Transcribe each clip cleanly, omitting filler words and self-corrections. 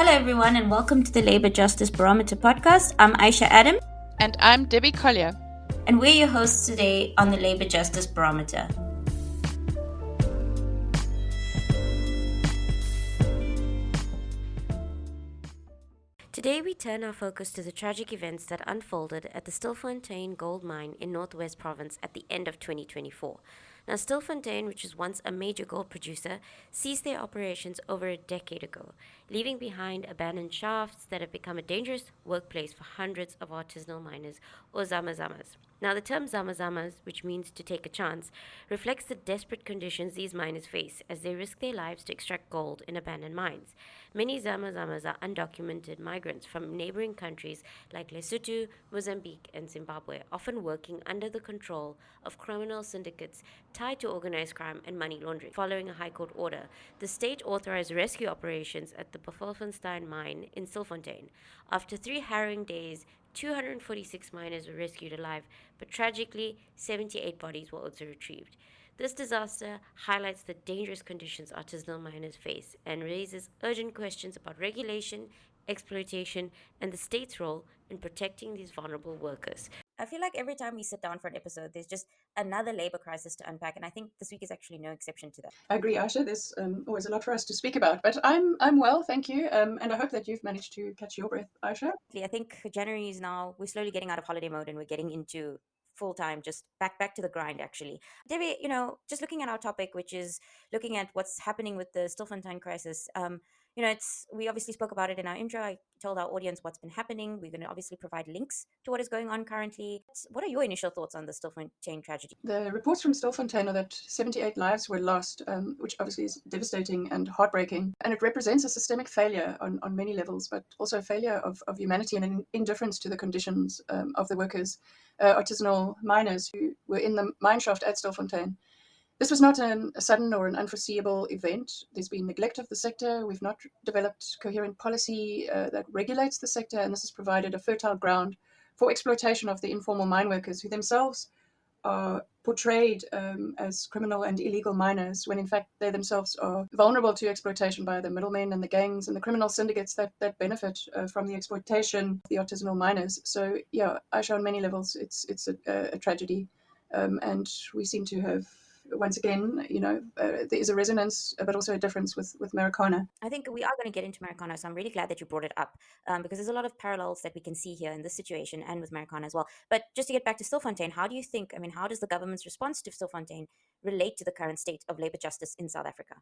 Hello, everyone, and welcome to the Labour Justice Barometer podcast. I'm Aisha Adam. And I'm Debbie Collier. And we're your hosts today on the Labour Justice Barometer. Today, we turn our focus to the tragic events that unfolded at the Stilfontein gold mine in Northwest Province at the end of 2024. Now, Stilfontein, which was once a major gold producer, ceased their operations over a decade ago, leaving behind abandoned shafts that have become a dangerous workplace for hundreds of artisanal miners, or zamazamas. Now, the term zamazamas, which means to take a chance, reflects the desperate conditions these miners face as they risk their lives to extract gold in abandoned mines. Many zamazamas are undocumented migrants from neighboring countries like Lesotho, Mozambique, and Zimbabwe, often working under the control of criminal syndicates tied to organized crime and money laundering. Following a High Court order, the state authorized rescue operations at the Stilfontein mine in Stilfontein. After 3 harrowing days, 246 miners were rescued alive, but tragically, 78 bodies were also retrieved. This disaster highlights the dangerous conditions artisanal miners face and raises urgent questions about regulation, exploitation, and the state's role in protecting these vulnerable workers. I feel like every time we sit down for an episode, there's just another labor crisis to unpack, and I think this week is actually no exception to that. I agree, Aisha. There's always a lot for us to speak about, but I'm well, thank you, and I hope that you've managed to catch your breath, Aisha. I think January is now, we're slowly getting out of holiday mode and we're getting into full-time, just back to the grind, actually. Debbie, just looking at our topic, which is looking at what's happening with the Stilfontein crisis, we obviously spoke about it in our intro. I told our audience what's been happening. We're going to obviously provide links to what is going on currently. What are your initial thoughts on the Stilfontein tragedy? The reports from Stilfontein are that 78 lives were lost, which obviously is devastating and heartbreaking. And it represents a systemic failure on many levels, but also a failure of humanity and an indifference to the conditions of the workers, artisanal miners who were in the mine shaft at Stilfontein. This was not a sudden or an unforeseeable event. There's been neglect of the sector. We've not developed coherent policy that regulates the sector, and this has provided a fertile ground for exploitation of the informal mine workers who themselves are portrayed as criminal and illegal miners, when in fact they themselves are vulnerable to exploitation by the middlemen and the gangs and the criminal syndicates that benefit from the exploitation of the artisanal miners. So yeah, Aisha, on many levels, it's a tragedy, and we seem to have, once again, there is a resonance, but also a difference with Marikana. I think we are going to get into Marikana, so I'm really glad that you brought it up, because there's a lot of parallels that we can see here in this situation and with Marikana as well. But just to get back to Stilfontein, how does the government's response to Stilfontein relate to the current state of labour justice in South Africa?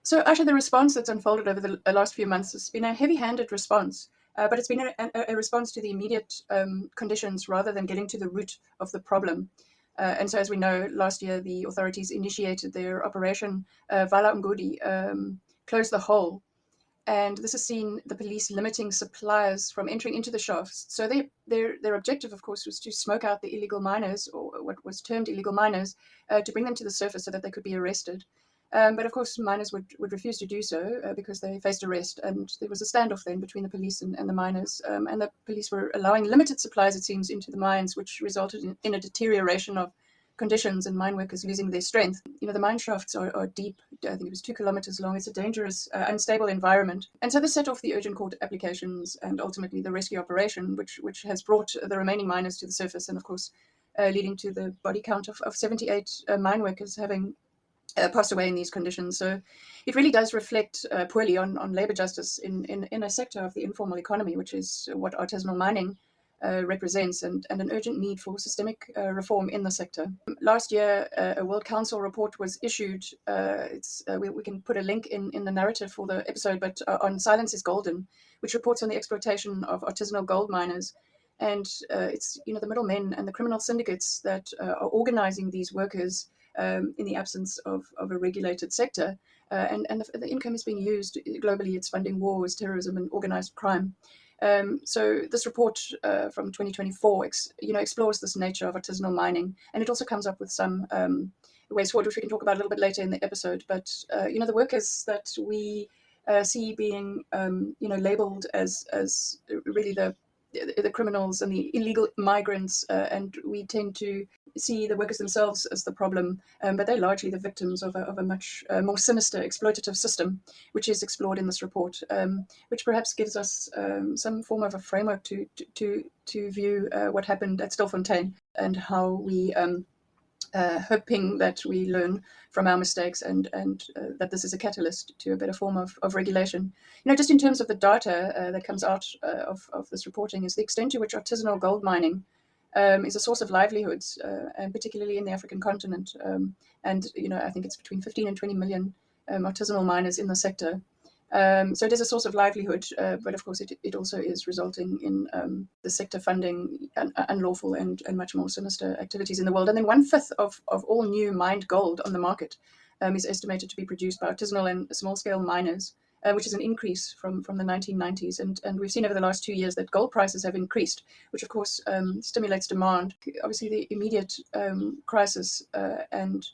So actually the response that's unfolded over the last few months has been a heavy-handed response, but it's been a response to the immediate conditions rather than getting to the root of the problem. And so, as we know, last year the authorities initiated their operation Vala Ngudi, close the hole. And this has seen the police limiting suppliers from entering into the shafts. So their objective, of course, was to smoke out the illegal miners, or what was termed illegal miners, to bring them to the surface so that they could be arrested. But of course, miners would refuse to do so because they faced arrest. And there was a standoff then between the police and the miners. And the police were allowing limited supplies, it seems, into the mines, which resulted in a deterioration of conditions and mine workers losing their strength. The mine shafts are deep. I think it was 2 kilometers long. It's a dangerous, unstable environment. And so this set off the urgent court applications and ultimately the rescue operation, which has brought the remaining miners to the surface and, of course, leading to the body count of 78 mine workers having passed away in these conditions. So it really does reflect poorly on labour justice in a sector of the informal economy, which is what artisanal mining represents, and an urgent need for systemic reform in the sector. Last year, a World Council report was issued. We can put a link in the narrative for the episode, but on Silence is Golden, which reports on the exploitation of artisanal gold miners. And it's the middlemen and the criminal syndicates that are organizing these workers in the absence of a regulated sector. And the income is being used globally. It's funding wars, terrorism, and organized crime. So this report from 2024, explores this nature of artisanal mining, and it also comes up with some ways forward, which we can talk about a little bit later in the episode. But the workers that we see being labelled as really the the criminals and the illegal migrants, and we tend to see the workers themselves as the problem, but they're largely the victims of a much more sinister exploitative system, which is explored in this report, which perhaps gives us some form of a framework to view what happened at Stilfontein and how we hoping that we learn from our mistakes and that this is a catalyst to a better form of regulation. Just in terms of the data that comes out of this reporting is the extent to which artisanal gold mining is a source of livelihoods, and particularly in the African continent. And I think it's between 15 and 20 million artisanal miners in the sector. So it is a source of livelihood, but of course it also is resulting in the sector funding unlawful and much more sinister activities in the world. And then 1/5 of all new mined gold on the market is estimated to be produced by artisanal and small-scale miners, which is an increase from the 1990s. And we've seen over the last 2 years that gold prices have increased, which of course stimulates demand. Obviously, the immediate crisis and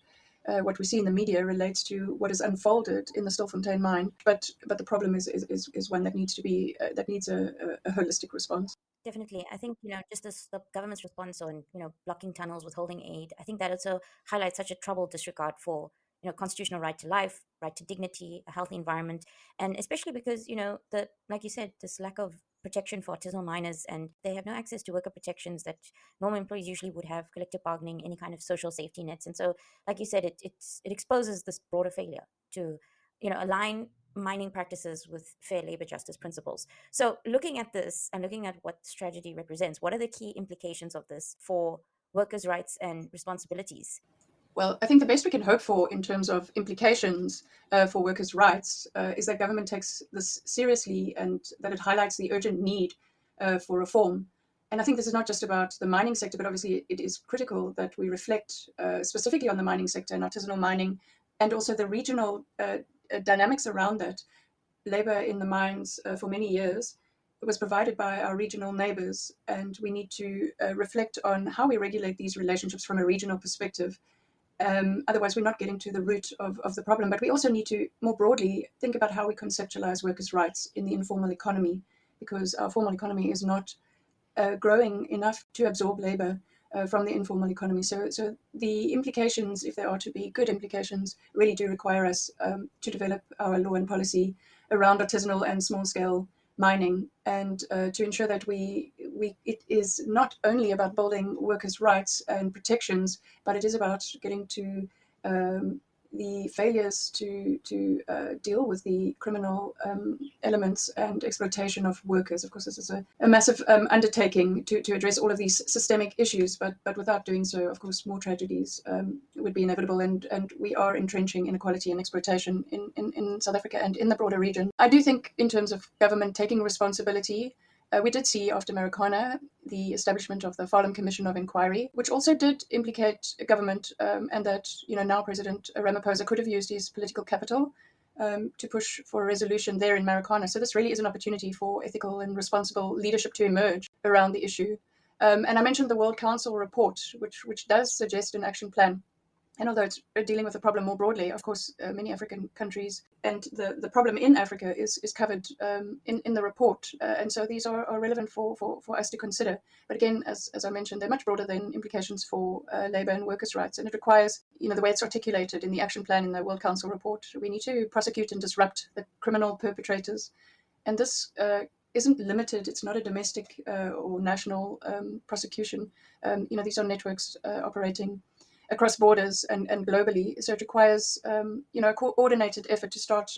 what we see in the media relates to what is unfolded in the Stilfontein mine, but the problem is one that needs a holistic response. Definitely. I think, just the government's response on, blocking tunnels, withholding aid, I think that also highlights such a troubled disregard for, constitutional right to life, right to dignity, a healthy environment. And especially because, like you said, this lack of protection for artisanal miners, and they have no access to worker protections that normal employees usually would have, collective bargaining, any kind of social safety nets. And so, like you said, it exposes this broader failure to, align mining practices with fair labor justice principles. So looking at this and looking at what this tragedy represents, what are the key implications of this for workers' rights and responsibilities? Well, I think the best we can hope for in terms of implications for workers' rights is that government takes this seriously and that it highlights the urgent need for reform. And I think this is not just about the mining sector, but obviously it is critical that we reflect specifically on the mining sector and artisanal mining, and also the regional dynamics around that. Labor in the mines for many years was provided by our regional neighbors, and we need to reflect on how we regulate these relationships from a regional perspective. Otherwise, we're not getting to the root of the problem. But we also need to more broadly think about how we conceptualize workers' rights in the informal economy, because our formal economy is not growing enough to absorb labor from the informal economy. So the implications, if there are to be good implications, really do require us to develop our law and policy around artisanal and small-scale mining, and to ensure that it is not only about building workers' rights and protections, but it is about getting to the failures to deal with the criminal elements and exploitation of workers. Of course, this is a massive undertaking to address all of these systemic issues, but without doing so, of course, more tragedies would be inevitable, and we are entrenching inequality and exploitation in South Africa and in the broader region. I do think in terms of government taking responsibility, we did see after Marikana the establishment of the Farlam Commission of Inquiry, which also did implicate government, and that now President Ramaphosa could have used his political capital to push for a resolution there in Marikana. So this really is an opportunity for ethical and responsible leadership to emerge around the issue. And I mentioned the World Council report, which does suggest an action plan. And although it's dealing with the problem more broadly, of course, many African countries and the problem in Africa is covered in the report. And so these are relevant for us to consider. But again, as I mentioned, they're much broader than implications for labor and workers' rights. And it requires, the way it's articulated in the action plan in the World Council report, we need to prosecute and disrupt the criminal perpetrators. And this isn't limited. It's not a domestic or national prosecution. These are networks operating across borders and globally. So it requires, a coordinated effort to start,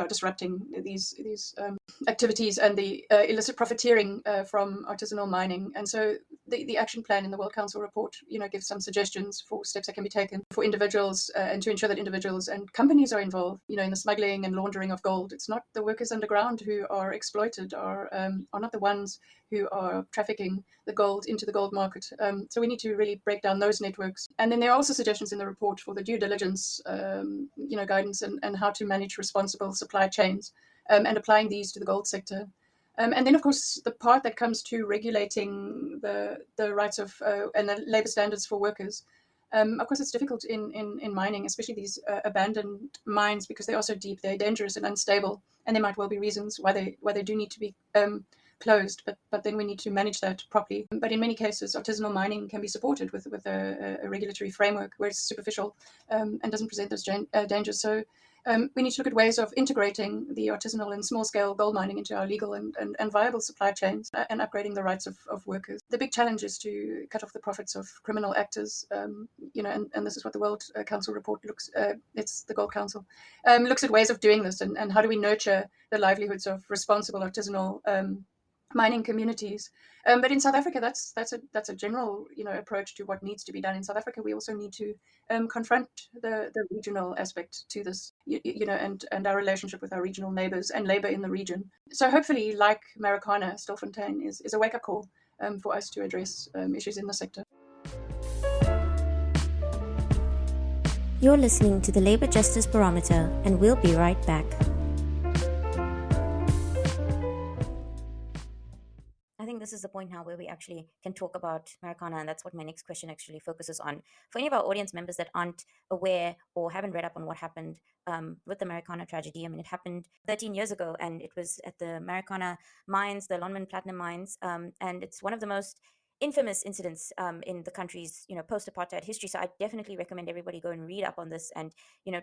disrupting these activities and the illicit profiteering from artisanal mining. And so the action plan in the World Council report, gives some suggestions for steps that can be taken for individuals and to ensure that individuals and companies are involved, in the smuggling and laundering of gold. It's not the workers underground who are exploited, are not the ones who are trafficking the gold into the gold market. So we need to really break down those networks. And then there are also suggestions in the report for the due diligence, guidance and how to manage responsible supply chains, and applying these to the gold sector. And then, of course, the part that comes to regulating the rights of and the labor standards for workers. Of course, it's difficult in mining, especially these abandoned mines, because they are so deep, they're dangerous and unstable, and there might well be reasons why they do need to be closed, but then we need to manage that properly. But in many cases, artisanal mining can be supported with a regulatory framework where it's superficial and doesn't present those dangers. So we need to look at ways of integrating the artisanal and small-scale gold mining into our legal and viable supply chains and upgrading the rights of workers. The big challenge is to cut off the profits of criminal actors, and this is what the World Council report looks it's the Gold Council, looks at ways of doing this and how do we nurture the livelihoods of responsible artisanal mining communities. But in South Africa, that's a general approach to what needs to be done. In South Africa, we also need to confront the regional aspect to this, and our relationship with our regional neighbours and labour in the region. So hopefully, like Marikana, Stilfontein is a wake-up call for us to address issues in the sector. You're listening to the Labour Justice Barometer, and we'll be right back. I think this is the point now where we actually can talk about Marikana, and that's what my next question actually focuses on. For any of our audience members that aren't aware or haven't read up on what happened with the Marikana tragedy, I mean, it happened 13 years ago, and it was at the Marikana mines, the Lonmin platinum mines, and it's one of the most infamous incidents in the country's post-apartheid history. So I definitely recommend everybody go and read up on this and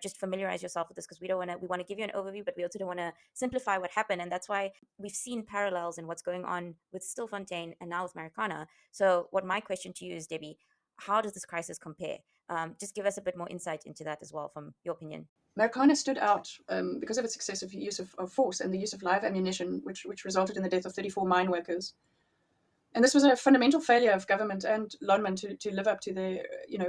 just familiarize yourself with this, because we want to give you an overview, but we also don't want to simplify what happened. And that's why we've seen parallels in what's going on with Stilfontein and now with Marikana. So what my question to you is, Debbie, how does this crisis compare? Just give us a bit more insight into that as well, from your opinion. Marikana stood out because of its excessive use of force and the use of live ammunition, which resulted in the death of 34 mine workers. And this was a fundamental failure of government and Lonmin to live up to the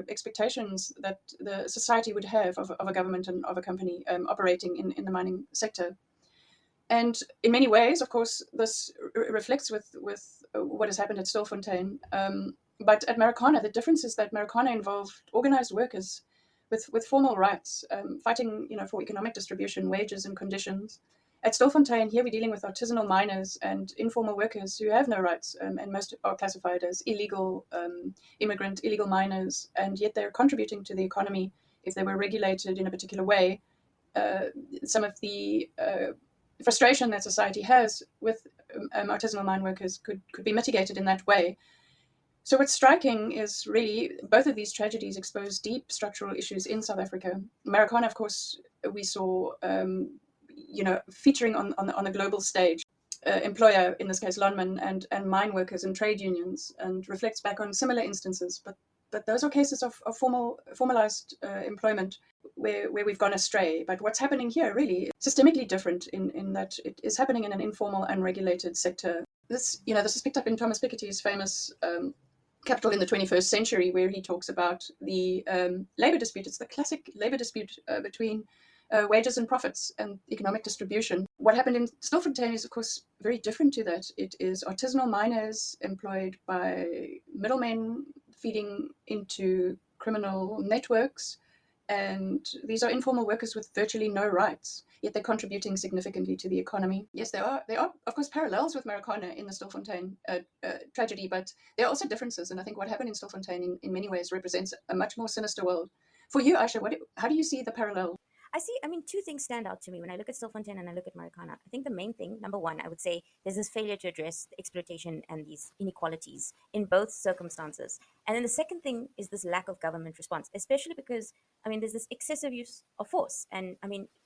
expectations that the society would have of a government and of a company operating in the mining sector. And in many ways, of course, this reflects with what has happened at Stilfontein. But at Marikana, the difference is that Marikana involved organized workers with formal rights, fighting for economic distribution, wages and conditions. At Stilfontein, here we're dealing with artisanal miners and informal workers who have no rights, and most are classified as illegal immigrant, illegal miners, and yet they're contributing to the economy if they were regulated in a particular way. Some of the frustration that society has with artisanal mine workers could be mitigated in that way. So what's striking is really both of these tragedies expose deep structural issues in South Africa. Marikana, of course, we saw featuring on a global stage, employer, in this case Lonmin, and mine workers and trade unions, and reflects back on similar instances. But those are cases of formalized employment where we've gone astray. But what's happening here really is systemically different in that it is happening in an informal, unregulated sector. This is picked up in Thomas Piketty's famous Capital in the 21st Century, where he talks about the labor dispute. It's the classic labor dispute between wages and profits and economic distribution. What happened in Stilfontein is, of course, very different to that. It is artisanal miners employed by middlemen feeding into criminal networks, and these are informal workers with virtually no rights, yet they're contributing significantly to the economy. Yes, there are, of course, parallels with Marikana in the Stilfontein tragedy, but there are also differences, and I think what happened in Stilfontein in many ways represents a much more sinister world. For you, Aisha, how do you see the parallel? Two things stand out to me when I look at Stilfontein and I look at Marikana. I think the main thing, number one, I would say there's this failure to address the exploitation and these inequalities in both circumstances. And then the second thing is this lack of government response, especially because, there's this excessive use of force. And,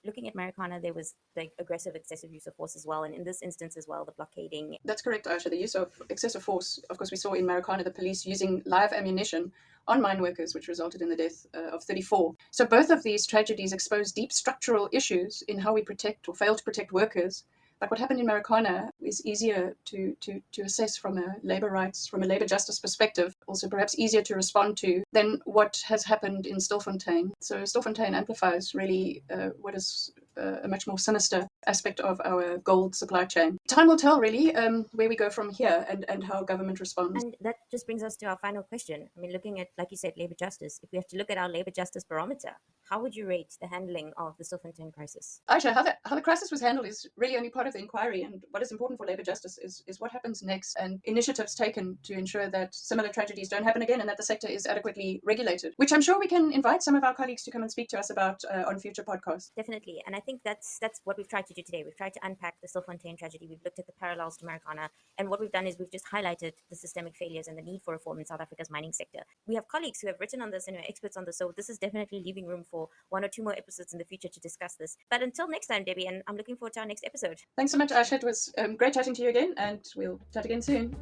looking at Marikana, there was the aggressive, excessive use of force as well. And in this instance as well, the blockading. That's correct, Aisha. The use of excessive force, of course, we saw in Marikana the police using live ammunition on mine workers, which resulted in the death of 34. So both of these tragedies expose deep structural issues in how we protect or fail to protect workers. But what happened in Marikana is easier to assess from a labor rights, from a labor justice perspective, also perhaps easier to respond to than what has happened in Stilfontein. So Stilfontein amplifies really what is a much more sinister aspect of our gold supply chain. Time will tell really where we go from here and how government responds. And that just brings us to our final question. Looking at, like you said, labor justice, if we have to look at our labor justice barometer, how would you rate the handling of the Stilfontein crisis? Aisha, how the crisis was handled is really only part of the inquiry, and what is important for labor justice is what happens next and initiatives taken to ensure that similar tragedies don't happen again and that the sector is adequately regulated, which I'm sure we can invite some of our colleagues to come and speak to us about on future podcasts. Definitely. And I think that's what we've tried to do today. We've tried to unpack the Stilfontein tragedy. We've looked at the parallels to Marikana. And what we've done is we've just highlighted the systemic failures and the need for reform in South Africa's mining sector. We have colleagues who have written on this and are experts on this. So this is definitely leaving room for 1 or 2 more episodes in the future to discuss this. But until next time, Debbie, and I'm looking forward to our next episode. Thanks so much, Ash. It was great chatting to you again, and we'll chat again soon.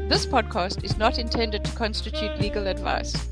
This podcast is not intended to constitute legal advice.